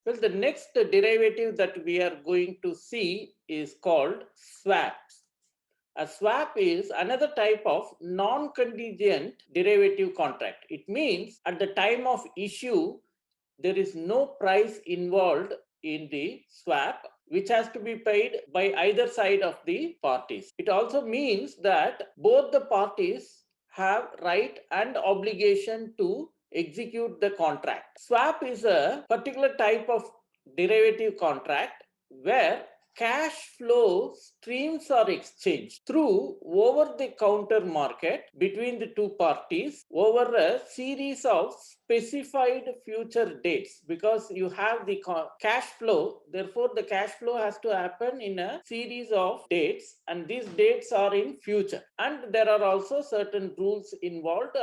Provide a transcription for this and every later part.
Well, the next derivative that we are going to see is called swaps. A swap is another type of non-contingent derivative contract. It means at the time of issue, there is no price involved in the swap, which has to be paid by either side of the parties. It also means that both the parties have right and obligation to execute the contract. Swap is a particular type of derivative contract where cash flow streams are exchanged through over-the-counter market between the two parties over a series of specified future dates. Because you have the cash flow, therefore the cash flow has to happen in a series of dates, and these dates are in future. And there are also certain rules involved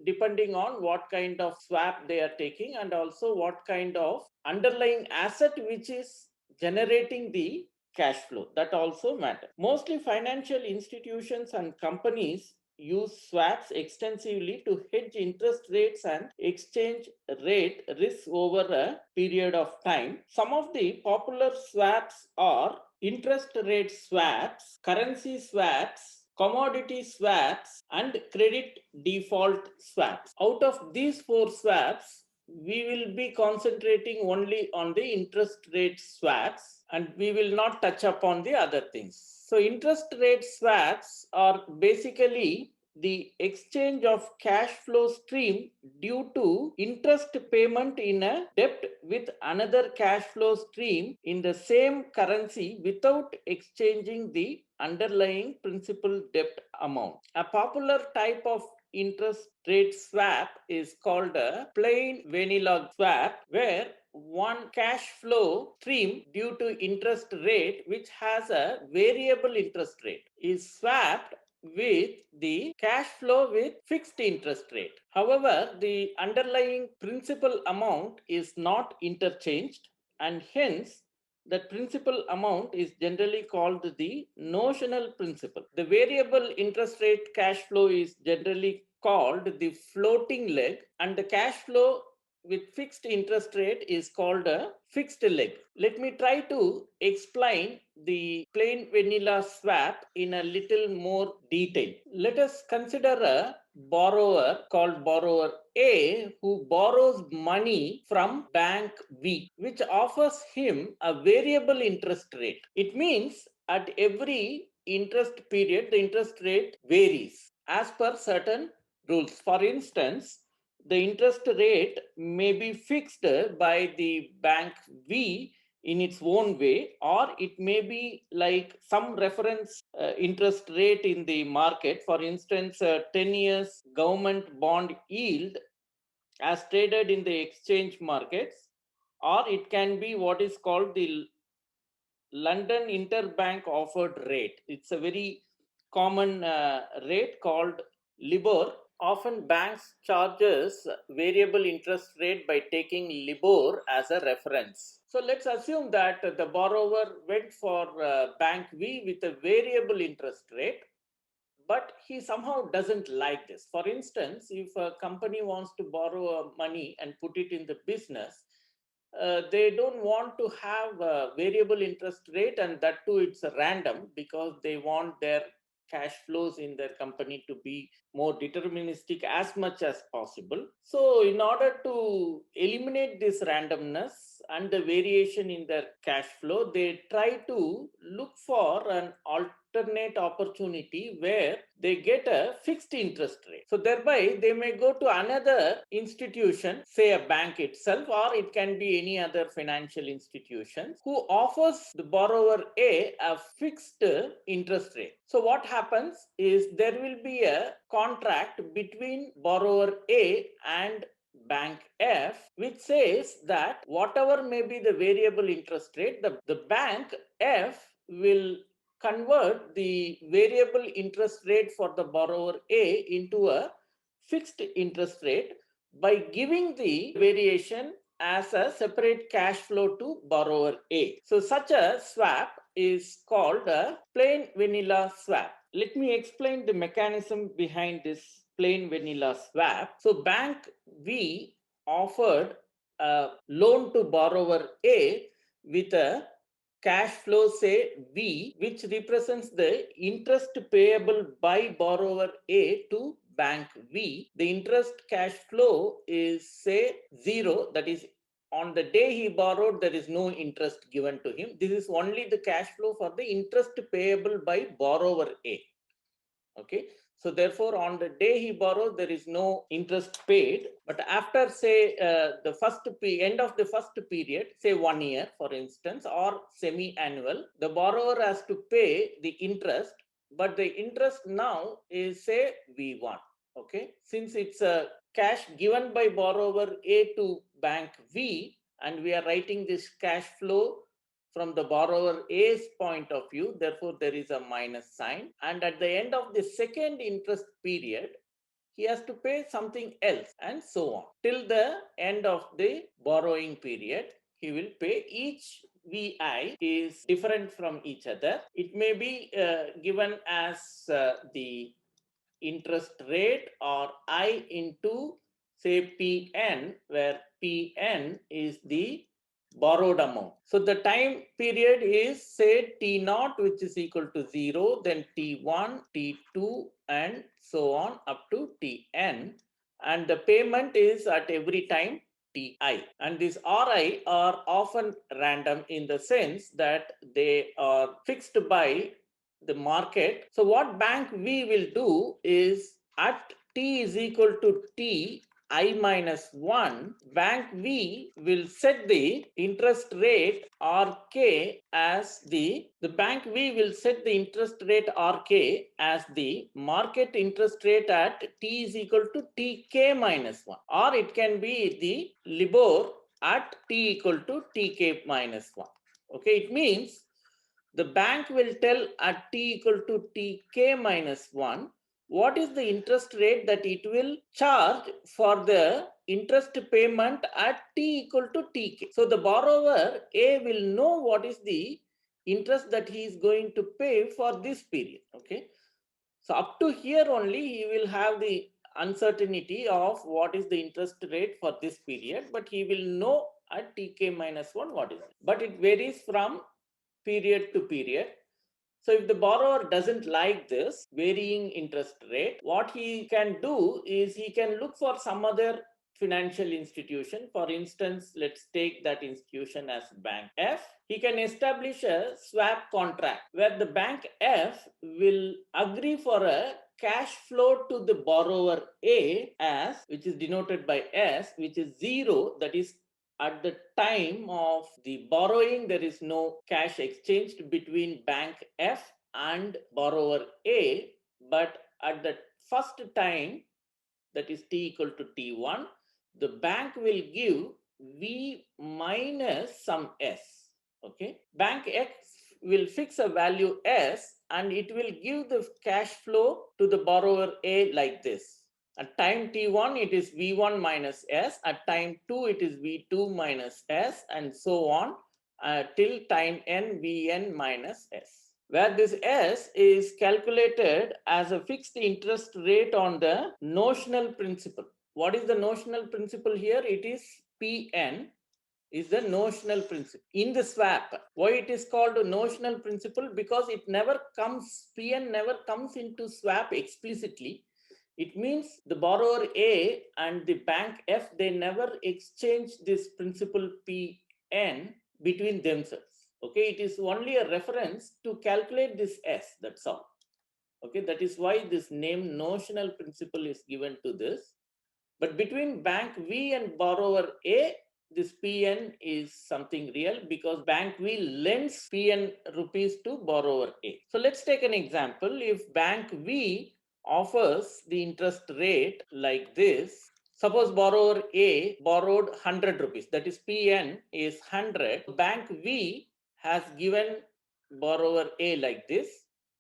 depending on what kind of swap they are taking, and also what kind of underlying asset which is generating the cash flow. That also matters. Mostly financial institutions and companies use swaps extensively to hedge interest rates and exchange rate risk over a period of time. Some of the popular swaps are interest rate swaps, currency swaps, commodity swaps, and credit default swaps. Out of these four swaps, we will be concentrating only on the interest rate swaps, and we will not touch upon the other things. So interest rate swaps are basically the exchange of cash flow stream due to interest payment in a debt with another cash flow stream in the same currency without exchanging the underlying principal debt amount. A popular type of interest rate swap is called a plain vanilla swap, where one cash flow stream due to interest rate which has a variable interest rate is swapped with the cash flow with fixed interest rate. However, the underlying principal amount is not interchanged, and hence the principal amount is generally called the notional principal. The variable interest rate cash flow is generally called the floating leg, and the cash flow with fixed interest rate is called a fixed leg. Let me try to explain the plain vanilla swap in a little more detail. Let us consider a borrower called borrower A who borrows money from bank B, which offers him a variable interest rate. It means at every interest period, the interest rate varies as per certain rules. For instance, the interest rate may be fixed by the bank V in its own way, or it may be like some reference interest rate in the market. For instance, 10 years government bond yield as traded in the exchange markets, or it can be what is called the London interbank offered rate. It's a very common rate called LIBOR. Often banks charges variable interest rate by taking LIBOR as a reference. So let's assume that the borrower went for bank V with a variable interest rate, but he somehow doesn't like this. For instance, if a company wants to borrow money and put it in the business, they don't want to have a variable interest rate, and that too it's a random, because they want their cash flows in their company to be more deterministic as much as possible. So in order to eliminate this randomness and the variation in their cash flow, they try to look for an alternate opportunity where they get a fixed interest rate. So thereby they may go to another institution, say a bank itself, or it can be any other financial institution, who offers the borrower A a fixed interest rate. So what happens is there will be a contract between borrower A and bank F, which says that whatever may be the variable interest rate, the bank F will convert the variable interest rate for the borrower A into a fixed interest rate by giving the variation as a separate cash flow to borrower A. So such a swap is called a plain vanilla swap. Let me explain the mechanism behind this plain vanilla swap. So bank V offered a loan to borrower A with a cash flow, say V, which represents the interest payable by borrower A to bank V. The interest cash flow is, say, 0. That is, on the day he borrowed, there is no interest given to him. This is only the cash flow for the interest payable by borrower A. Okay. So therefore, on the day he borrowed, there is no interest paid. But after, say, the end of the first period, say 1 year, for instance, or semi-annual, the borrower has to pay the interest, but the interest now is, say, V1. Okay. Since it's a cash given by borrower A to bank V, and we are writing this cash flow from the borrower A's point of view, therefore there is a minus sign. And at the end of the second interest period, he has to pay something else, and so on. Till the end of the borrowing period, he will pay. Each VI is different from each other. It may be given as the interest rate, or I into, say, Pn, where Pn is the borrowed amount. So the time period is, say, T0, which is equal to 0, then T1, T2, and so on up to Tn. And the payment is at every time Ti. And these Ri are often random in the sense that they are fixed by the market. So what bank V will do is, at T is equal to T I minus 1, bank V will set the interest rate RK as the bank V will set the interest rate RK as the market interest rate at T is equal to TK minus 1, or it can be the LIBOR at T equal to TK minus 1. Okay, it means the bank will tell at T equal to Tk minus 1 what is the interest rate that it will charge for the interest payment at T equal to Tk. So the borrower A will know what is the interest that he is going to pay for this period. Okay. So up to here only he will have the uncertainty of what is the interest rate for this period, but he will know at Tk minus 1 what is it. But it varies from period to period. So if the borrower doesn't like this varying interest rate, what he can do is he can look for some other financial institution. For instance, let's take that institution as Bank F. He can establish a swap contract where the Bank F will agree for a cash flow to the borrower A as, which is denoted by S, which is 0, that is, at the time of the borrowing, there is no cash exchanged between bank F and borrower A, but at the first time, that is T equal to T1, the bank will give V minus some S. Okay, bank X will fix a value S and it will give the cash flow to the borrower A like this. At time T1, it is V1 minus S. At time 2, it is V2 minus S, and so on till time N, Vn minus S. Where this S is calculated as a fixed interest rate on the notional principal. What is the notional principal here? It is Pn is the notional principal in the swap. Why it is called a notional principal? Because it never comes, Pn never comes into swap explicitly. It means the borrower A and the bank F, they never exchange this principal Pn between themselves. Okay, it is only a reference to calculate this S, that's all. Okay, that is why this name notional principal is given to this. But between bank V and borrower A, this Pn is something real because bank V lends Pn rupees to borrower A. So let's take an example. If bank V offers the interest rate like this, suppose borrower A borrowed 100 rupees, that is Pn is 100. Bank V has given borrower A like this.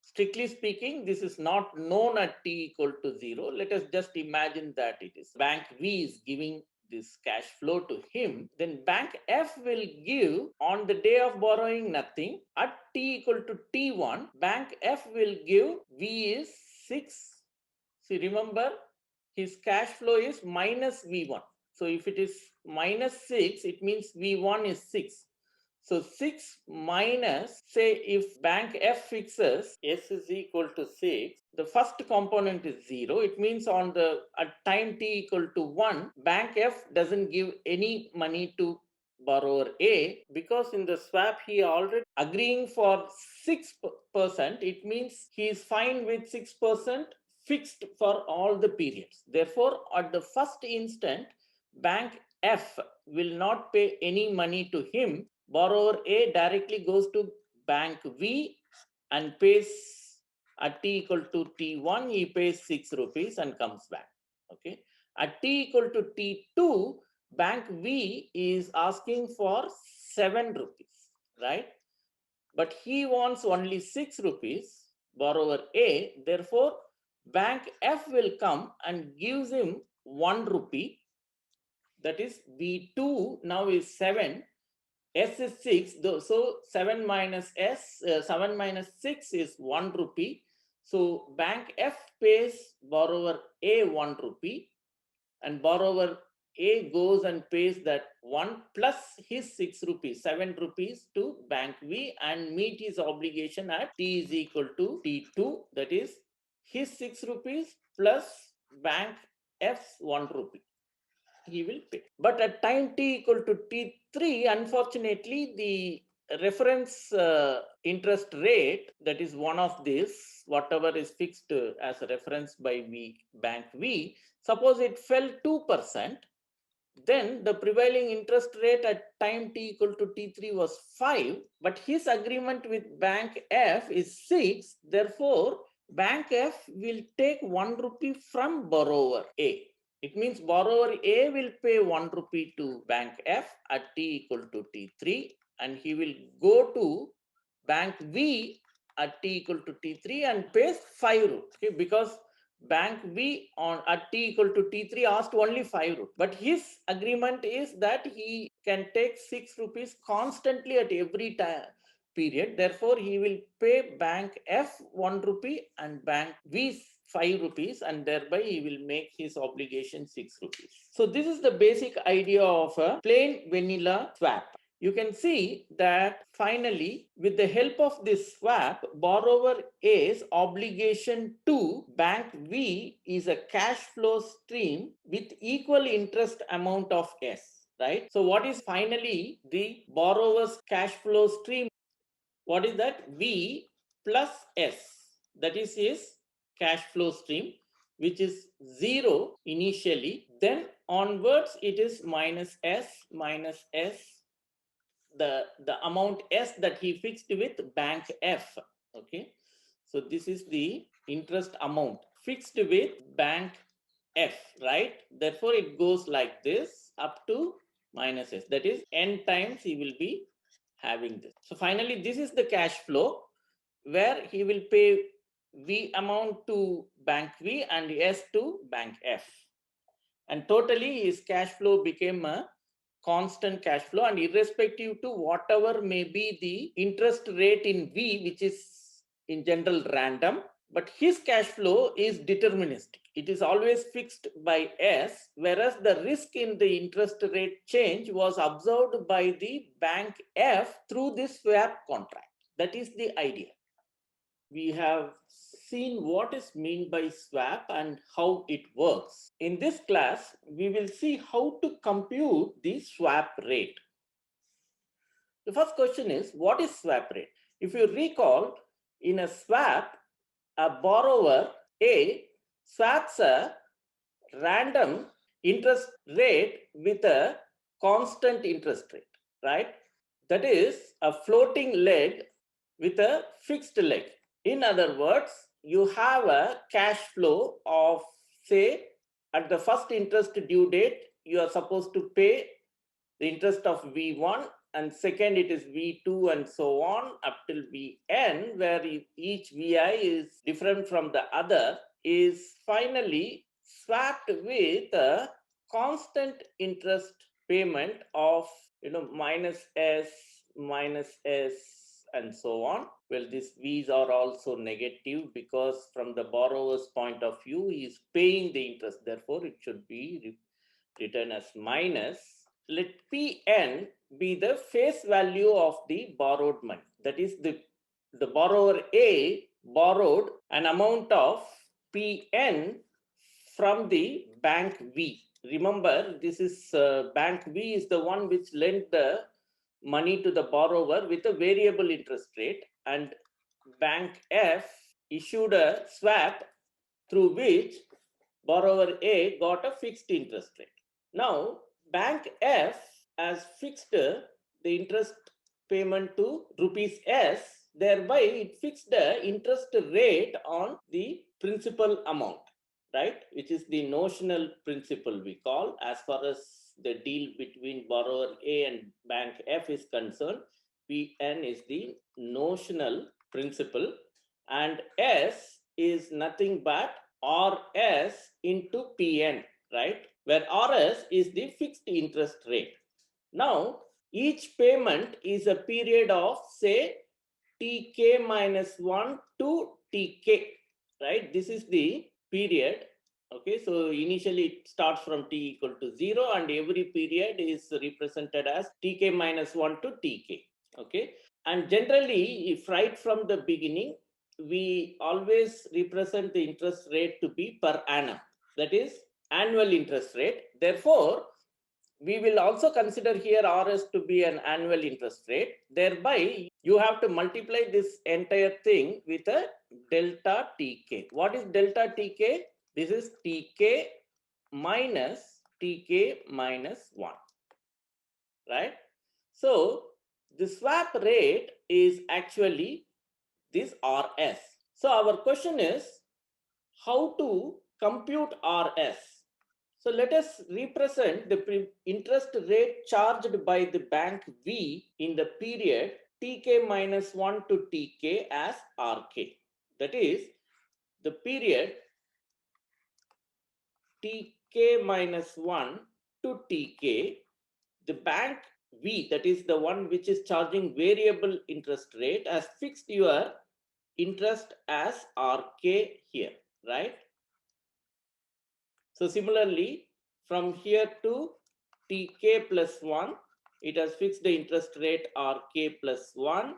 Strictly speaking, this is not known at T equal to 0. Let us just imagine that it is. Bank V is giving this cash flow to him. Then Bank F will give on the day of borrowing nothing. At T equal to T1, Bank F will give V is 6. See, remember, his cash flow is minus V1. So if it is minus 6, it means V1 is 6. So 6 minus, say if bank F fixes S is equal to 6, the first component is 0. It means at time t equal to 1, bank F doesn't give any money to borrower A, because in the swap he already agreeing for 6%. It means he is fine with 6% fixed for all the periods. Therefore, at the first instant, bank F will not pay any money to him. Borrower A directly goes to bank V and pays at t equal to T1, he pays 6 rupees and comes back. Okay. At t equal to T2, bank V is asking for 7 rupees, right? But he wants only 6 rupees, borrower A. Therefore, bank F will come and gives him 1 rupee. That is V2 now is 7. S is 6. So 7 minus 6 is 1 rupee. So bank F pays borrower A 1 rupee, and borrower A goes and pays that 1 plus his 6 rupees, 7 rupees to bank V, and meet his obligation at T is equal to T2. That is his 6 rupees plus bank F's 1 rupee. He will pay. But at time t equal to T3, unfortunately, the reference interest rate, that is one of this, whatever is fixed as a reference by bank V, suppose it fell 2%, then the prevailing interest rate at time t equal to T3 was 5, but his agreement with bank F is 6. Therefore, bank F will take 1 rupee from borrower A. It means borrower A will pay 1 rupee to bank F at t equal to T3, and he will go to bank V at t equal to T3 and pays 5 rupees. Okay, because bank V at t equal to T3 asked only 5 rupees. But his agreement is that he can take 6 rupees constantly at every time period. Therefore, he will pay bank F 1 rupee and bank V 5 rupees, and thereby he will make his obligation 6 rupees. So this is the basic idea of a plain vanilla swap. You can see that finally, with the help of this swap, borrower A's obligation to bank V is a cash flow stream with equal interest amount of S, right? So what is finally the borrower's cash flow stream? What is that? V plus S. That is his cash flow stream, which is 0 initially. Then onwards, it is minus S, the amount S that he fixed with bank F. Okay. So this is the interest amount fixed with bank F, right? Therefore, it goes like this up to minus S. That is n times he will be having this. So finally, this is the cash flow where he will pay V amount to bank V and S to bank F. And totally his cash flow became a constant cash flow, and irrespective to whatever may be the interest rate in V, which is in general random, but his cash flow is deterministic. It is always fixed by S, whereas the risk in the interest rate change was observed by the bank F through this swap contract. That is the idea. We have seen what is meant by swap and how it works. In this class, we will see how to compute the swap rate. The first question is, what is swap rate? If you recall, in a swap, a borrower A swaps a random interest rate with a constant interest rate, right? That is a floating leg with a fixed leg. In other words, you have a cash flow of, say, at the first interest due date, you are supposed to pay the interest of V1, and second it is V2 and so on up till Vn, where each Vi is different from the other, is finally swapped with a constant interest payment of minus S, and so on. Well, these V's are also negative because from the borrower's point of view, he is paying the interest. Therefore, it should be written as minus. Let Pn be the face value of the borrowed money. That is, the borrower A borrowed an amount of Pn from the bank V. Remember, this is bank V is the one which lent the money to the borrower with a variable interest rate, and bank F issued a swap through which borrower A got a fixed interest rate. Now, bank F has fixed the interest payment to rupees S, thereby it fixed the interest rate on the principal amount, right, which is the notional principal we call. As far as the deal between borrower A and bank F is concerned, Pn is the notional principal and S is nothing but Rs into Pn, right, where Rs is the fixed interest rate. Now, each payment is a period of, say, Tk minus 1 to Tk, right? This is the period. Okay, so initially it starts from t equal to 0 and every period is represented as Tk minus 1 to Tk. Okay, and generally, if right from the beginning, we always represent the interest rate to be per annum, that is annual interest rate. Therefore, we will also consider here Rs to be an annual interest rate. Thereby, you have to multiply this entire thing with a delta Tk. What is delta Tk? This is Tk minus 1, right? So, the swap rate is actually this Rs. So, our question is how to compute Rs. So let us represent the interest rate charged by the bank V in the period Tk minus 1 to Tk as Rk. That is, the period Tk minus 1 to Tk, the bank V, that is the one which is charging variable interest rate, has fixed your interest as Rk here, right? So similarly, from here to Tk plus 1, it has fixed the interest rate Rk plus 1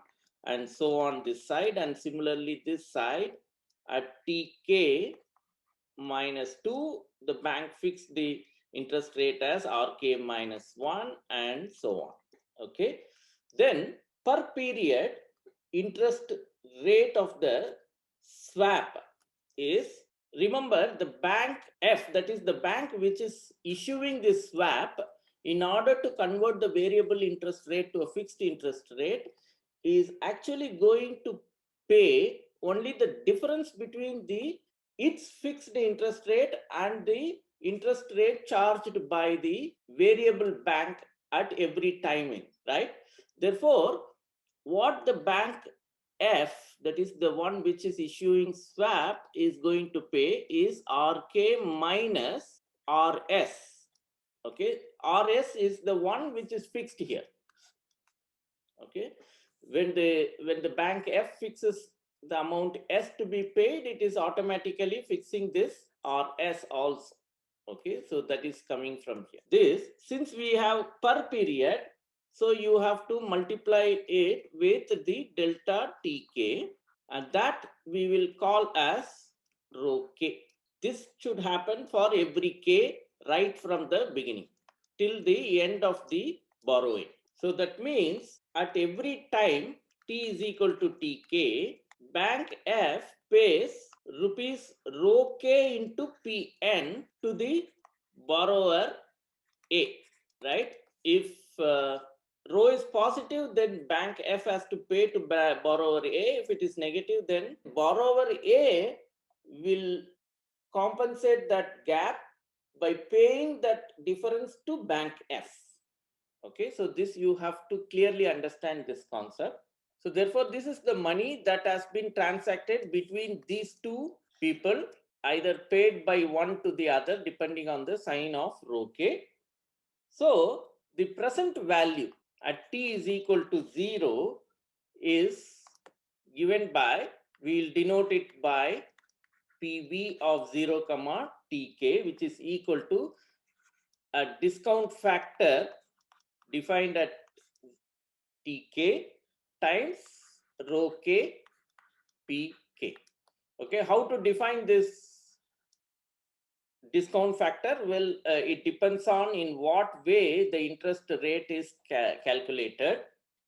and so on this side. And similarly, this side at Tk minus 2, the bank fixed the interest rate as Rk minus 1 and so on. Okay. Then per period, interest rate of the swap is, remember, the bank F, that is the bank which is issuing this swap, in order to convert the variable interest rate to a fixed interest rate, is actually going to pay only the difference between its fixed interest rate and the interest rate charged by the variable bank at every timing, right? Therefore, what the bank F, that is the one which is issuing swap, is going to pay is Rk minus Rs. Okay, Rs is the one which is fixed here. Okay, when the bank F fixes the amount S to be paid, it is automatically fixing this Rs also. Okay, so that is coming from here. This, since we have per period, so you have to multiply it with the delta Tk, and that we will call as rho k. This should happen for every k right from the beginning till the end of the borrowing. So that means at every time t is equal to Tk, bank F pays rupees rho k into Pn to the borrower A, right? If rho is positive, then bank F has to pay to borrower A. If it is negative, then borrower A will compensate that gap by paying that difference to bank F. Okay, so this you have to clearly understand this concept. So therefore, this is the money that has been transacted between these two people, either paid by one to the other depending on the sign of rho k. So the present value at t is equal to 0 is given by, we will denote it by PV of 0 comma Tk, which is equal to a discount factor defined at Tk times rho k Pk. Okay, how to define this discount factor? Well, it depends on in what way the interest rate is calculated.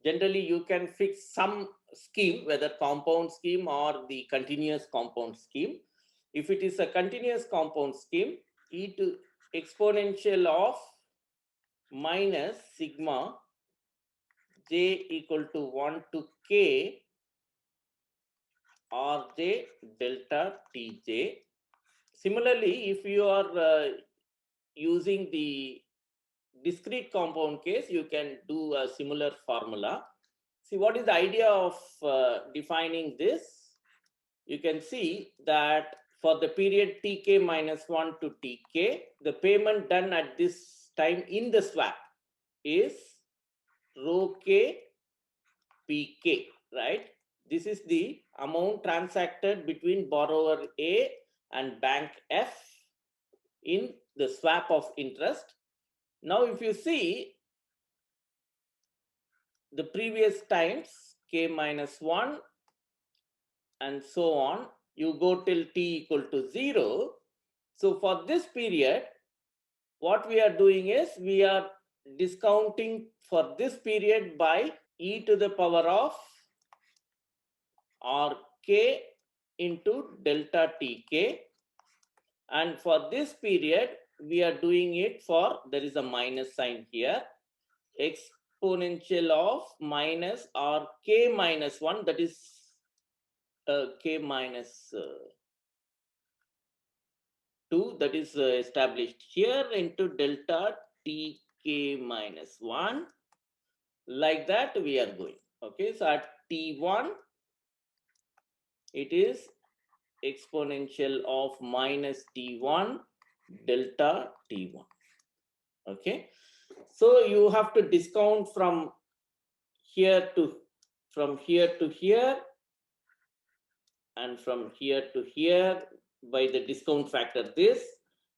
Generally, you can fix some scheme, whether compound scheme or the continuous compound scheme. If it is a continuous compound scheme, e to exponential of minus sigma j equal to 1 to k rj delta tj. Similarly, if you are using the discrete compound case, you can do a similar formula. See, what is the idea of defining this? You can see that for the period Tk minus 1 to Tk, the payment done at this time in the swap is rho k Pk, right? This is the amount transacted between borrower A and bank F in the swap of interest. Now, if you see the previous times, k minus 1 and so on, you go till t equal to 0. So for this period, what we are doing is we are discounting for this period by e to the power of rk into delta tk. And for this period, we are doing it for, there is a minus sign here, exponential of minus rk minus 1, that is k minus 2, that is established here, into delta tk minus 1. Like that we are going. Okay, so at t1, it is exponential of minus t1 delta t1. Okay, so you have to discount from here to here and from here to here by the discount factor this,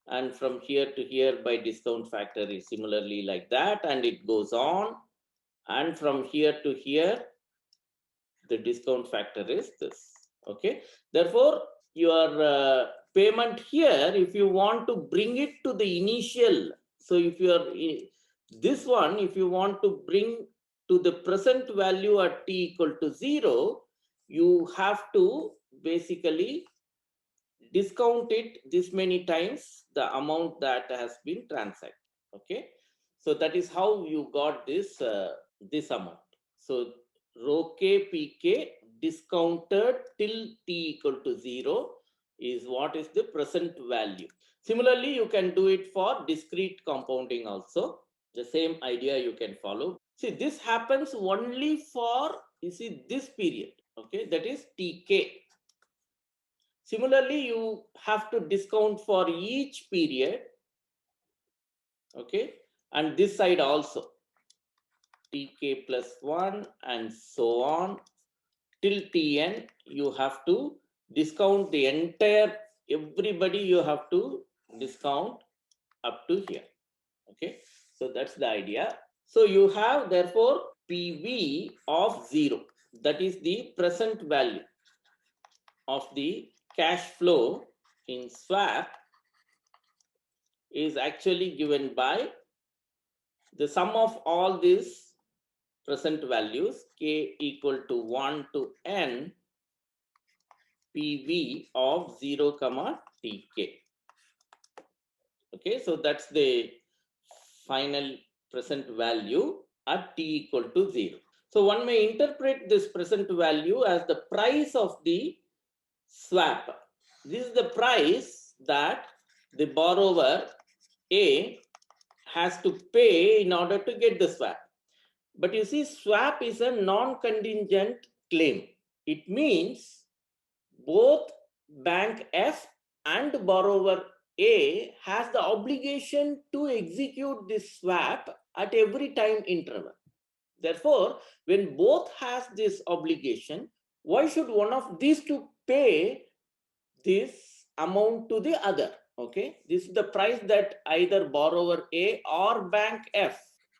and from here to here by discount factor is similarly like that, and it goes on, and from here to here the discount factor is this. Okay, therefore your payment here, if you want to bring it to the initial, so if you are this one, if you want to bring to the present value at t equal to 0, you have to basically discount it this many times the amount that has been transacted. Okay, so that is how you got this this amount. So rho k pk discounted till t equal to 0 is what is the present value. Similarly, you can do it for discrete compounding also. The same idea you can follow. See, this happens only for, you see, this period. Okay, that is tk. Similarly, you have to discount for each period. Okay, and this side also, tk plus 1 and so on till tn. You have to discount the entire, everybody you have to discount up to here. Okay, so that's the idea. So you have therefore PV of 0, that is the present value of the cash flow in swap, is actually given by the sum of all these present values, k equal to 1 to n PV of 0 comma tk. Okay, so that's the final present value at t equal to 0. So one may interpret this present value as the price of the swap. This is the price that the borrower A has to pay in order to get the swap. But you see, swap is a non-contingent claim. It means both bank F and borrower A has the obligation to execute this swap at every time interval. Therefore, when both has this obligation, why should one of these two pay this amount to the other? Okay, this is the price that either borrower A or bank F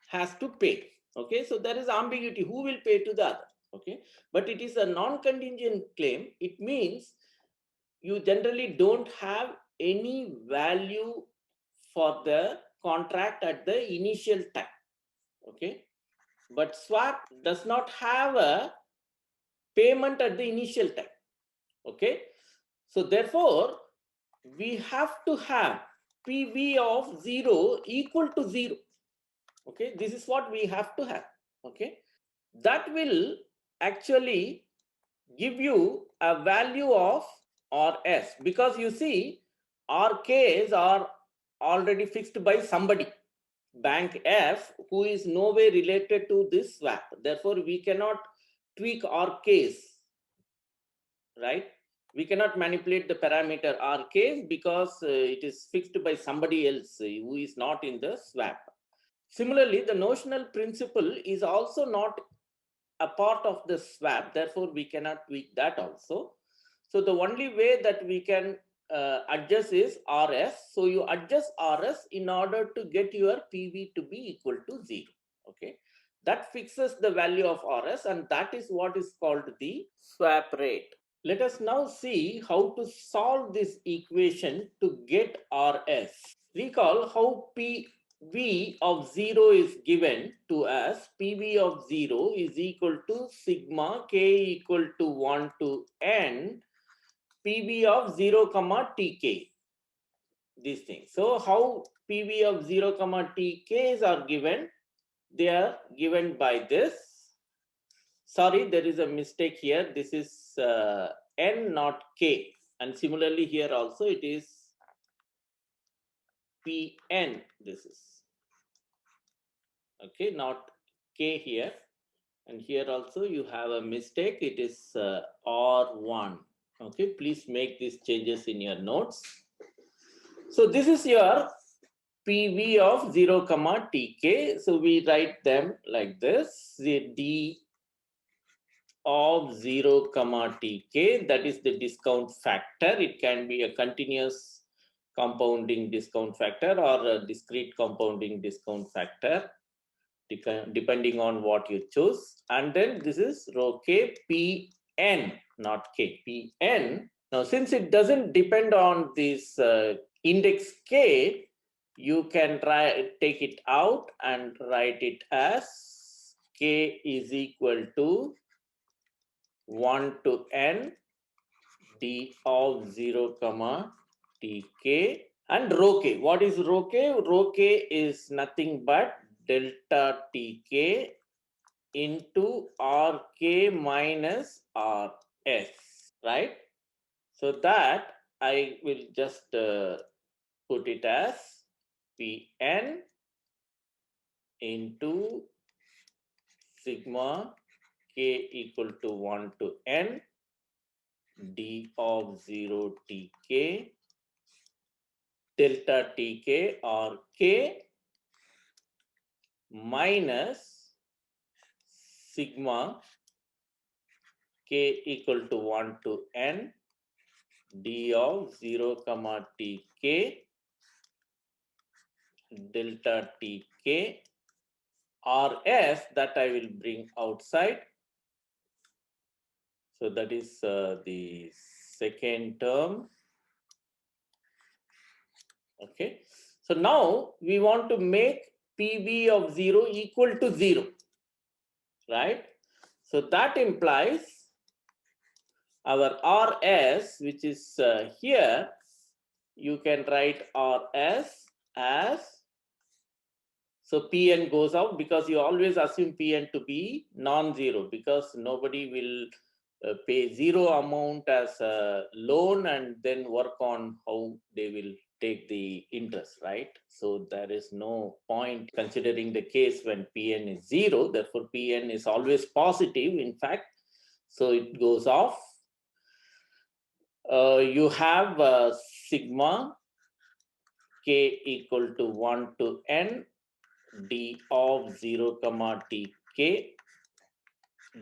has to pay. Okay, so there is ambiguity, who will pay to the other. Okay, but it is a non-contingent claim. It means you generally don't have any value for the contract at the initial time. Okay, but swap does not have a payment at the initial time. Okay, so therefore we have to have PV of 0 equal to 0. Okay, this is what we have to have. Okay, that will actually give you a value of RS, because you see RKs are already fixed by somebody, bank F, who is no way related to this swap. Therefore we cannot tweak RKs, right? We cannot manipulate the parameter RKs because it is fixed by somebody else who is not in the swap. Similarly, the notional principal is also not a part of the swap, therefore we cannot tweak that also. So the only way that we can adjust is RS. So you adjust RS in order to get your PV to be equal to 0. Okay, that fixes the value of RS, and that is what is called the swap rate. Let us now see how to solve this equation to get RS. Recall how PV of 0 is given to us. PV of 0 is equal to sigma k equal to 1 to n PV of 0 comma tk. These things. So how PV of 0 comma tks are given? They are given by this. Sorry, there is a mistake here. This is n, not k. And similarly here also it is Pn. This is okay, not k here. And here also you have a mistake. It is R1. Okay, please make these changes in your notes. So this is your PV of 0 comma tk. So we write them like this. The D of 0 comma tk, that is the discount factor. It can be a continuous compounding discount factor or a discrete compounding discount factor, depending on what you choose. And then this is rho k Pn, not k, Pn. Now since it doesn't depend on this index k, you can take it out and write it as k is equal to 1 to n d of 0 comma tk and rho k. What is rho k? Rho k is nothing but delta tk into rk minus rs, right? So that I will just put it as Pn into sigma k equal to 1 to n d of 0 tk delta tk or k minus sigma k equal to 1 to n d of 0 comma tk delta tk rs, that I will bring outside. So that is the second term. Okay. So now we want to make PV of 0 equal to 0, right? So that implies our RS, which is here, you can write RS as, so Pn goes out because you always assume Pn to be non-zero, because nobody will pay zero amount as a loan and then work on how they will take the interest, right? So there is no point considering the case when Pn is 0. Therefore, Pn is always positive, in fact. So it goes off. You have sigma k equal to 1 to n d of 0 comma tk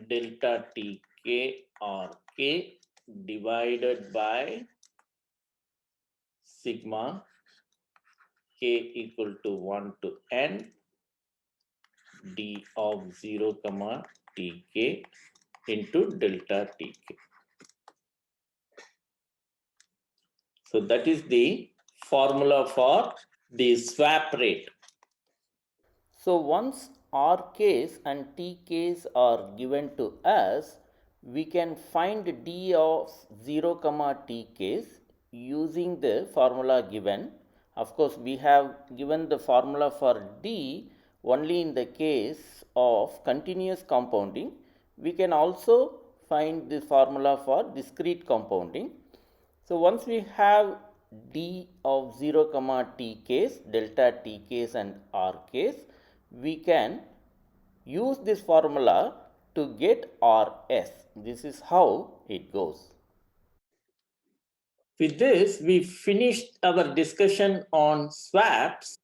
delta tk or k divided by sigma k equal to 1 to n d of 0 comma tk into delta tk. So that is the formula for the swap rate. So once R case and T case are given to us, we can find D of 0 comma T case using the formula given. Of course, we have given the formula for D only in the case of continuous compounding. We can also find the formula for discrete compounding. So once we have d of 0 comma t case, delta t case and r case, we can use this formula to get rs. This is how it goes. With this, we finished our discussion on swaps.